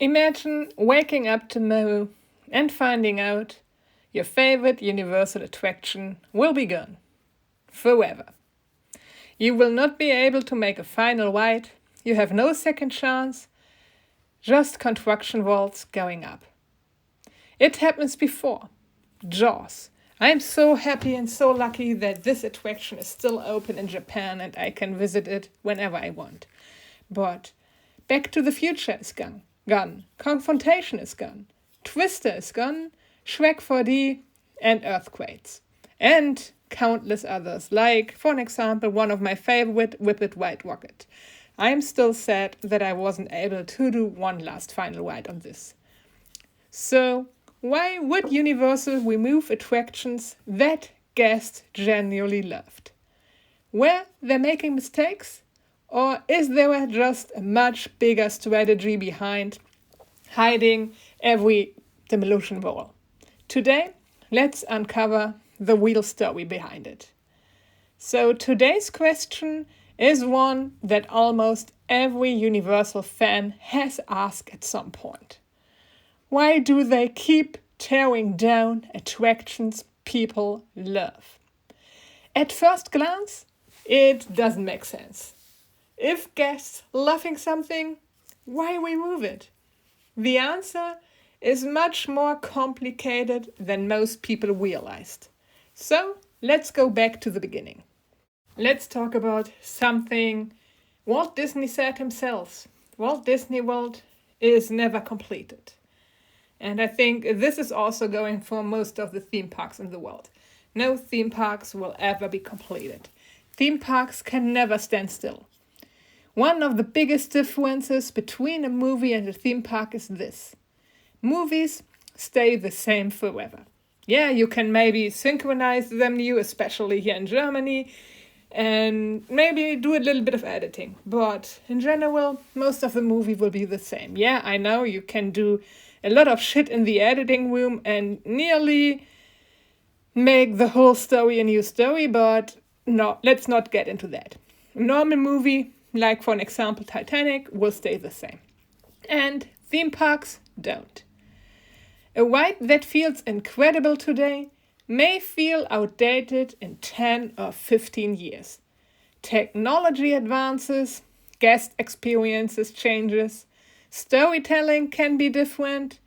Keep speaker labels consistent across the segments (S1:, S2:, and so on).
S1: Imagine waking up tomorrow and finding out your favorite Universal attraction will be gone. Forever. You will not be able to make a final ride, you have no second chance, just construction walls going up. It happens before. Jaws. I'm so happy and so lucky that this attraction is still open in Japan and I can visit it whenever I want. But Back to the Future is gone. Kongfrontation is gone. Twister is gone. Shrek 4D and Earthquakes. And countless others, like, for an example, one of my favorite, Whip It White Rocket. I'm still sad that I wasn't able to do one last final ride on this. So, why would Universal remove attractions that guests genuinely loved? Were they making mistakes? Or is there just a much bigger strategy behind hiding every demolition wall? Today, let's uncover the real story behind it. So today's question is one that almost every Universal fan has asked at some point. Why do they keep tearing down attractions people love? At first glance, it doesn't make sense. If guests loving something, why remove it? The answer is much more complicated than most people realized. So let's go back to the beginning. Let's talk about something Walt Disney said himself. Walt Disney World is never completed. And I think this is also going for most of the theme parks in the world. No theme parks will ever be completed. Theme parks can never stand still. One of the biggest differences between a movie and a theme park is this. Movies stay the same forever. Yeah, you can maybe synchronize them new, especially here in Germany, and maybe do a little bit of editing. But in general, most of the movie will be the same. Yeah, I know you can do a lot of shit in the editing room and nearly make the whole story a new story, but no, let's not get into that. A normal movie, like for an example Titanic, will stay the same. And theme parks don't. A ride that feels incredible today may feel outdated in 10 or 15 years. Technology advances, guest experiences changes, storytelling can be different,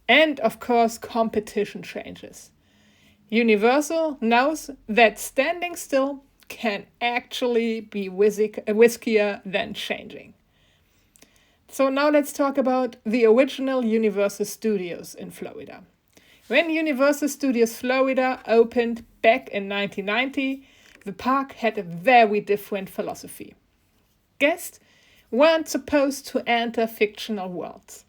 S1: and of course competition changes. Universal knows that standing still can actually be riskier than changing. So now let's talk about the original Universal Studios in Florida. When Universal Studios Florida opened back in 1990, the park had a very different philosophy. Guests weren't supposed to enter fictional worlds.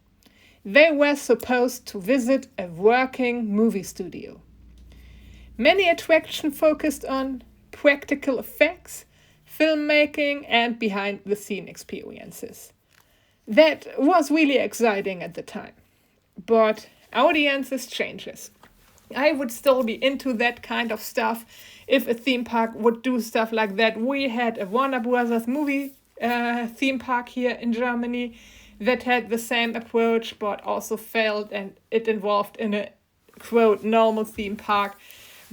S1: They were supposed to visit a working movie studio. Many attractions focused on practical effects, filmmaking, and behind-the-scene experiences. That was really exciting at the time. But audiences changes. I would still be into that kind of stuff if a theme park would do stuff like that. We had a Warner Brothers movie theme park here in Germany that had the same approach but also failed, and it involved in a quote normal theme park.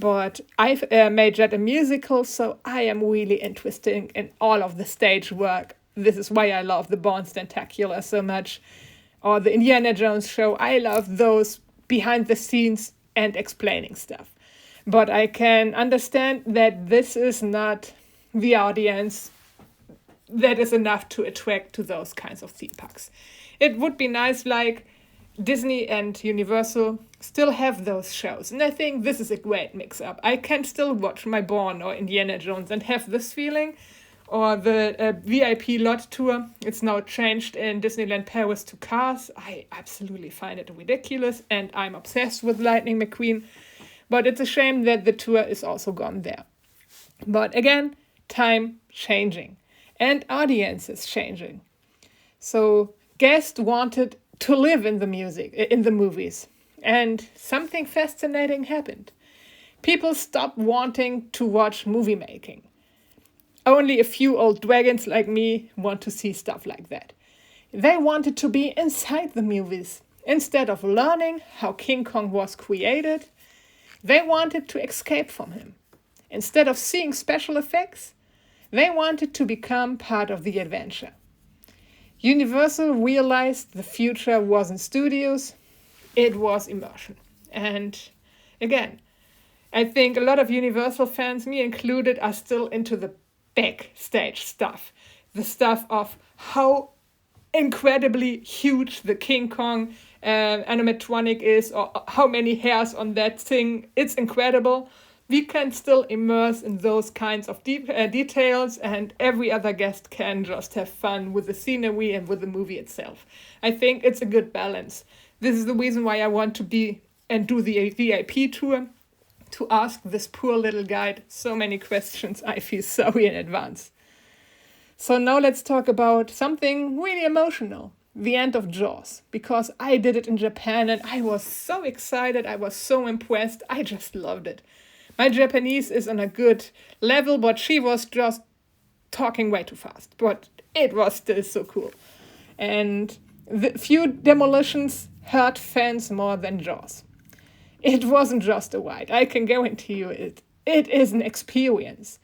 S1: But I've made that a musical, so I am really interested in all of the stage work. This is why I love the Bourne Tentacular so much, or the Indiana Jones show. I love those behind the scenes and explaining stuff. But I can understand that this is not the audience that is enough to attract to those kinds of theme parks. It would be nice, like Disney and Universal still have those shows. And I think this is a great mix-up. I can still watch my Bourne or Indiana Jones and have this feeling. Or the VIP lot tour, it's now changed in Disneyland Paris to Cars. I absolutely find it ridiculous and I'm obsessed with Lightning McQueen. But it's a shame that the tour is also gone there. But again, time changing and audiences changing. So guests wanted to live in the movies. And something fascinating happened. People stopped wanting to watch movie making. Only a few old dragons like me want to see stuff like that. They wanted to be inside the movies. Instead of learning how King Kong was created, they wanted to escape from him. Instead of seeing special effects, they wanted to become part of the adventure. Universal realized the future wasn't studios, it was immersion. And again, I think a lot of Universal fans, me included, are still into the backstage stuff. The stuff of how incredibly huge the King Kong animatronic is, or how many hairs on that thing. It's incredible. We can still immerse in those kinds of details, and every other guest can just have fun with the scenery and with the movie itself. I think it's a good balance. This is the reason why I want to be and do the VIP tour, to ask this poor little guide so many questions. I feel sorry in advance. So now let's talk about something really emotional. The end of Jaws, because I did it in Japan and I was so excited, I was so impressed, I just loved it. My Japanese is on a good level, but she was just talking way too fast. But it was still so cool. And the few demolitions hurt fans more than Jaws. It wasn't just a ride, I can guarantee you it. It is an experience.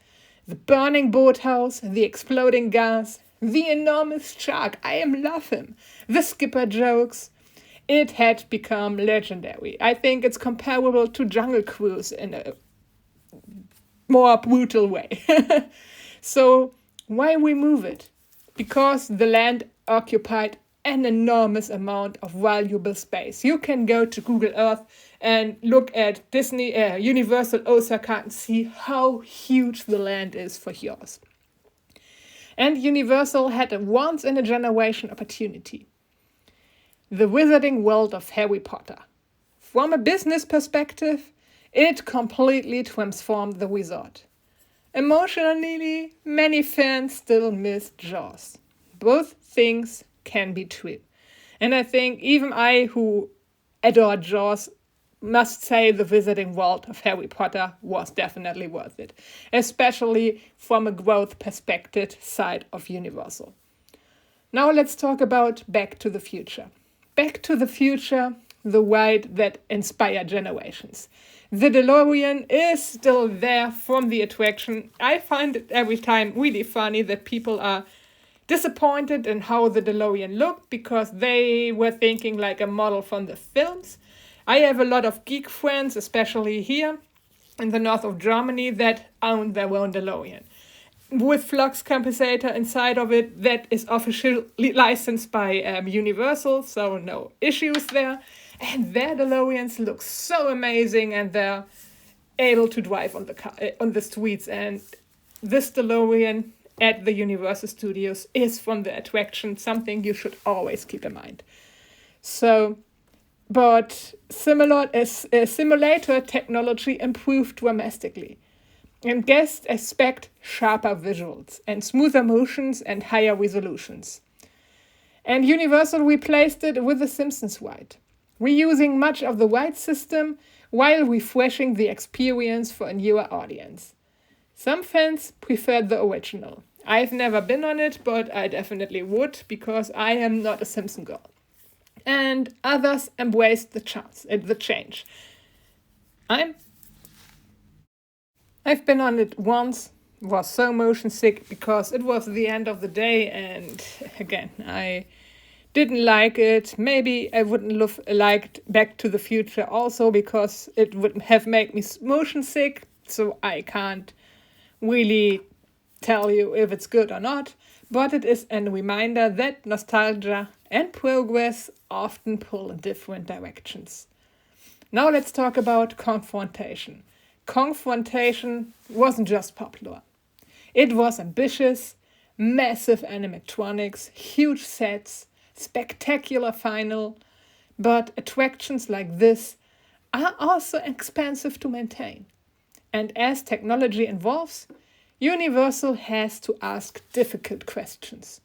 S1: The burning boathouse, the exploding gas, the enormous shark, I love him. The skipper jokes. It had become legendary. I think it's comparable to Jungle Cruise in a more brutal way. So why remove it? Because the land occupied an enormous amount of valuable space. You can go to Google Earth and look at Universal Osaka and see how huge the land is for yours. And Universal had a once-in-a-generation opportunity. The Wizarding World of Harry Potter. From a business perspective, it completely transformed the resort. Emotionally, many fans still miss Jaws. Both things can be true. And I think even I, who adore Jaws, must say the Wizarding World of Harry Potter was definitely worth it, especially from a growth perspective side of Universal. Now let's talk about Back to the Future. Back to the Future, the ride that inspired generations. The DeLorean is still there from the attraction. I find it every time really funny that people are disappointed in how the DeLorean looked because they were thinking like a model from the films. I have a lot of geek friends, especially here in the north of Germany, that own their own DeLorean. With flux compensator inside of it that is officially licensed by Universal, so no issues there. And their DeLoreans look so amazing, and they're able to drive on the streets. And this DeLorean at the Universal Studios is from the attraction, something you should always keep in mind. So, but simulator technology improved dramatically. And guests expect sharper visuals and smoother motions and higher resolutions. And Universal replaced it with the Simpsons ride, reusing much of the ride system while refreshing the experience for a newer audience. Some fans preferred the original. I've never been on it, but I definitely would because I am not a Simpson girl. And others embraced the change. I've been on it once, was so motion sick because it was the end of the day, and again, I didn't like it. Maybe I wouldn't have liked Back to the Future also because it would have made me motion sick, so I can't really tell you if it's good or not, but it is a reminder that nostalgia and progress often pull in different directions. Now let's talk about Kongfrontation. Kongfrontation wasn't just popular. It was ambitious, massive animatronics, huge sets, spectacular final, but attractions like this are also expensive to maintain. And as technology evolves, Universal has to ask difficult questions.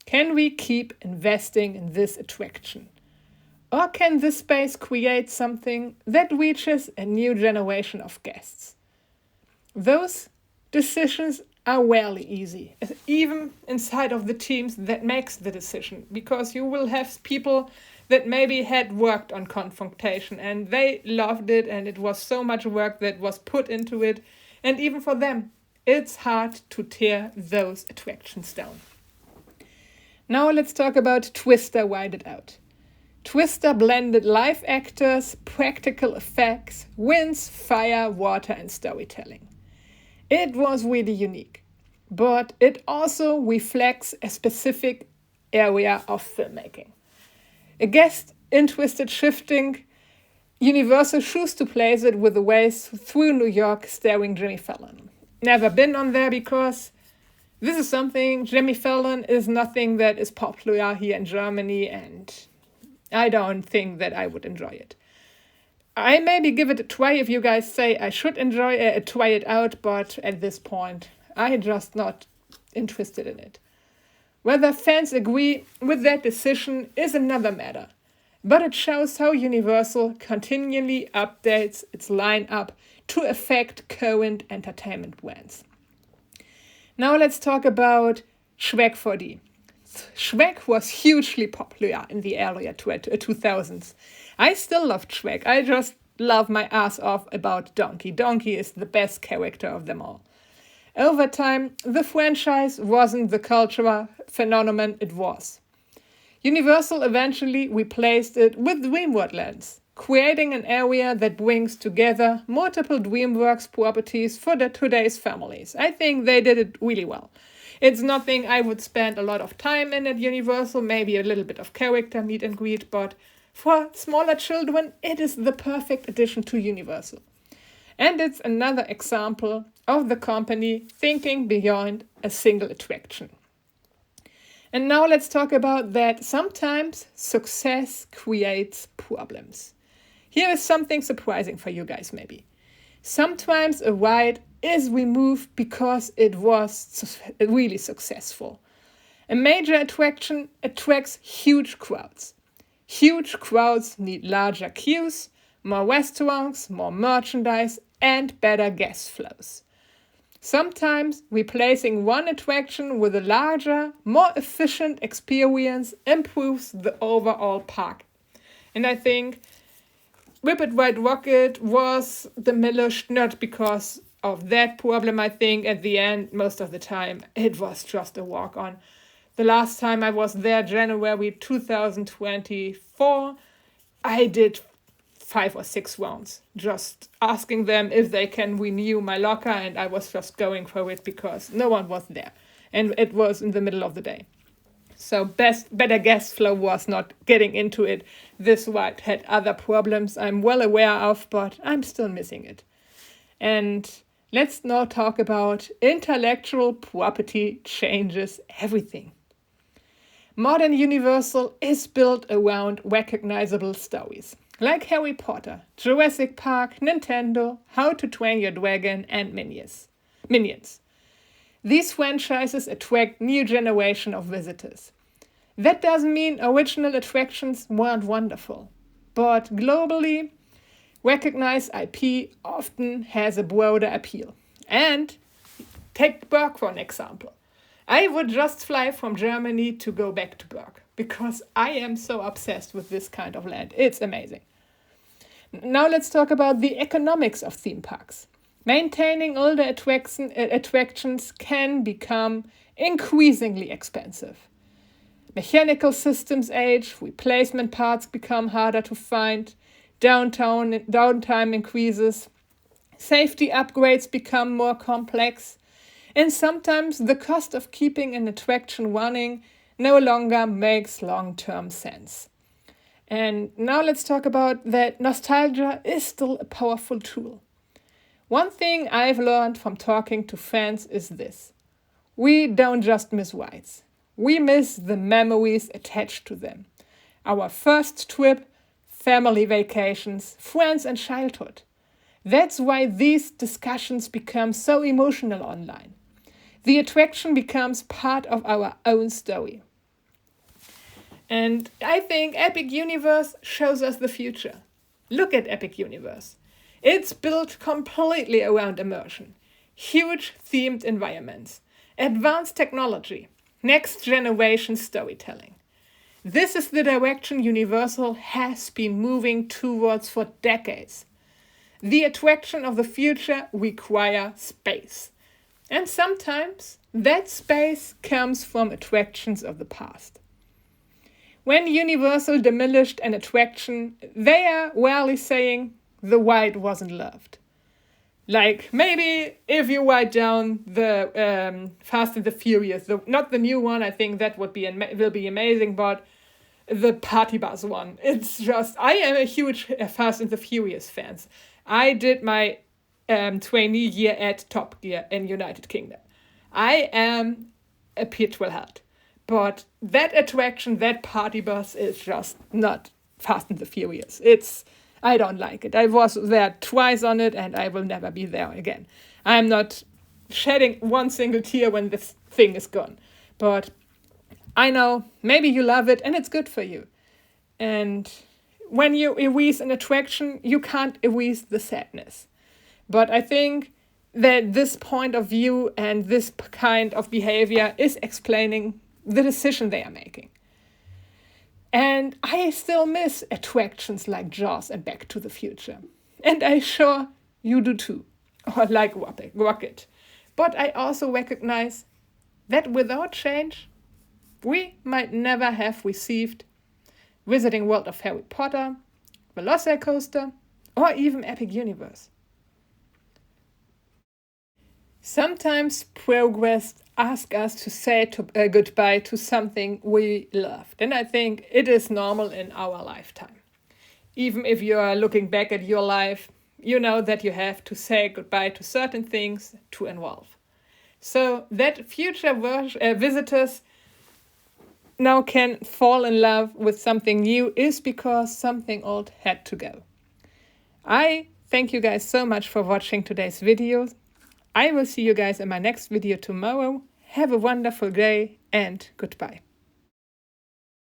S1: Can we keep investing in this attraction? Or can this space create something that reaches a new generation of guests? Those decisions are rarely easy, even inside of the teams that makes the decision, because you will have people that maybe had worked on Kongfrontation and they loved it and it was so much work that was put into it, and even for them it's hard to tear those attractions down. Now let's talk about Twister Ride It Out. Twister blended live actors, practical effects, winds, fire, water and storytelling. It was really unique, but it also reflects a specific area of filmmaking. A guest interested shifting, Universal chose to place it with the waves through New York starring Jimmy Fallon. Never been on there because this is something, Jimmy Fallon is nothing that is popular here in Germany, and I don't think that I would enjoy it. I maybe give it a try if you guys say I should try it out, but at this point, I'm just not interested in it. Whether fans agree with that decision is another matter, but it shows how Universal continually updates its lineup to affect current entertainment brands. Now let's talk about Shrek 4D. Shrek was hugely popular in the early 2000s. I still loved Shrek. I just love my ass off about Donkey. Donkey is the best character of them all. Over time, the franchise wasn't the cultural phenomenon it was. Universal eventually replaced it with DreamWorld, creating an area that brings together multiple DreamWorks properties for today's families. I think they did it really well. It's nothing I would spend a lot of time in at Universal, maybe a little bit of character meet and greet, but for smaller children, it is the perfect addition to Universal. And it's another example of the company thinking beyond a single attraction. And now let's talk about that sometimes success creates problems. Here is something surprising for you guys maybe. Sometimes a ride is removed because it was really successful. A major attraction attracts huge crowds. Huge crowds need larger queues, more restaurants, more merchandise, and better guest flows. Sometimes replacing one attraction with a larger, more efficient experience improves the overall park. And I think Rip It Ride Rocket was demolished not because of that problem. I think at the end, most of the time, it was just a walk-on. The last time I was there, January 2024, I did 5 or 6 rounds, just asking them if they can renew my locker, and I was just going for it because no one was there, and it was in the middle of the day. So better guest flow was not getting into it. This ride had other problems I'm well aware of, but I'm still missing it. And let's now talk about intellectual property changes everything. Modern Universal is built around recognizable stories, like Harry Potter, Jurassic Park, Nintendo, How to Train Your Dragon, and Minions. These franchises attract new generation of visitors. That doesn't mean original attractions weren't wonderful, but globally, recognized IP often has a broader appeal. And take Berg for an example. I would just fly from Germany to go back to Berg because I am so obsessed with this kind of land. It's amazing. Now let's talk about the economics of theme parks. Maintaining older attractions can become increasingly expensive. Mechanical systems age, replacement parts become harder to find, downtime increases, safety upgrades become more complex, and sometimes the cost of keeping an attraction running no longer makes long-term sense. And now let's talk about that nostalgia is still a powerful tool. One thing I've learned from talking to fans is this. We don't just miss rides. We miss the memories attached to them. Our first trip, family vacations, friends and childhood. That's why these discussions become so emotional online. The attraction becomes part of our own story. And I think Epic Universe shows us the future. Look at Epic Universe. It's built completely around immersion. huge themed environments, advanced technology, next generation storytelling. This is the direction Universal has been moving towards for decades. The attraction of the future requires space. And sometimes that space comes from attractions of the past. When Universal demolished an attraction, they are rarely saying the ride wasn't loved. Like maybe if you write down the Fast and the Furious, not the new one, I think that will be amazing, but the party bus one. It's just, I am a huge Fast and the Furious fan. I did my trainee year at Top Gear in United Kingdom. I am a petrol head. But that attraction, that party bus is just not Fast and the Furious. I don't like it. I was there twice on it and I will never be there again. I'm not shedding one single tear when this thing is gone. But I know maybe you love it and it's good for you. And when you erase an attraction, you can't erase the sadness. But I think that this point of view and this kind of behavior is explaining the decision they are making. And I still miss attractions like Jaws and Back to the Future. And I'm sure you do too. Or like Rocket. But I also recognize that without change, we might never have received Wizarding World of Harry Potter, Velocicoaster, or even Epic Universe. Sometimes progress asks us to say goodbye to something we loved. And I think it is normal in our lifetime. Even if you are looking back at your life, you know that you have to say goodbye to certain things to evolve. So that future visitors now can fall in love with something new is because something old had to go. I thank you guys so much for watching today's video. I will see you guys in my next video tomorrow. Have a wonderful day and goodbye.